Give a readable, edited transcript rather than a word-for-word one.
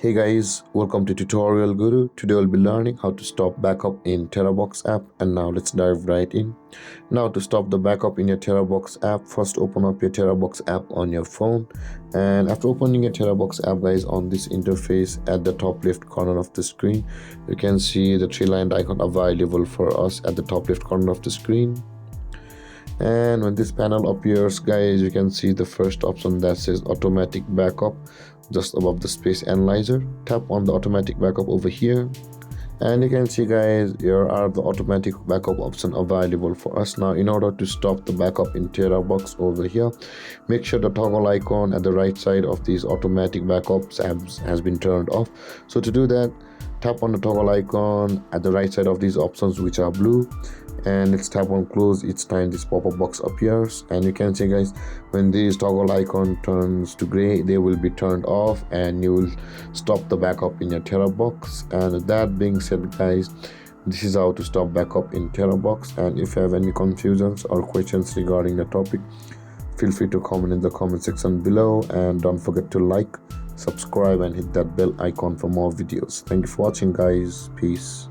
Hey guys, welcome to Tutorial Guru. Today we'll be learning how to stop backup in Terabox app, and now let's dive right in. Now to stop the backup in your Terabox app, first open up your Terabox app on your phone, and after opening your Terabox app guys, on this interface at the top left corner of the screen you can see the three-lined icon available for us at the top left corner of the screen. And when this panel appears guys, you can see the first option that says automatic backup just above the space analyzer. Tap on the automatic backup over here, and you can see guys, here are the automatic backup option available for us. Now in order to stop the backup in Terabox over here, make sure the toggle icon at the right side of these automatic backups has been turned off. So to do that, tap on the toggle icon at the right side of these options which are blue, and let's tap on close each time this pop-up box appears. And you can see guys, when this toggle icon turns to gray, they will be turned off and you will stop the backup in your Terabox. And that being said guys, this is how to stop backup in Terabox. And if you have any confusions or questions regarding the topic, feel free to comment in the comment section below, and don't forget to like, subscribe and hit that bell icon for more videos. Thank you for watching guys. Peace.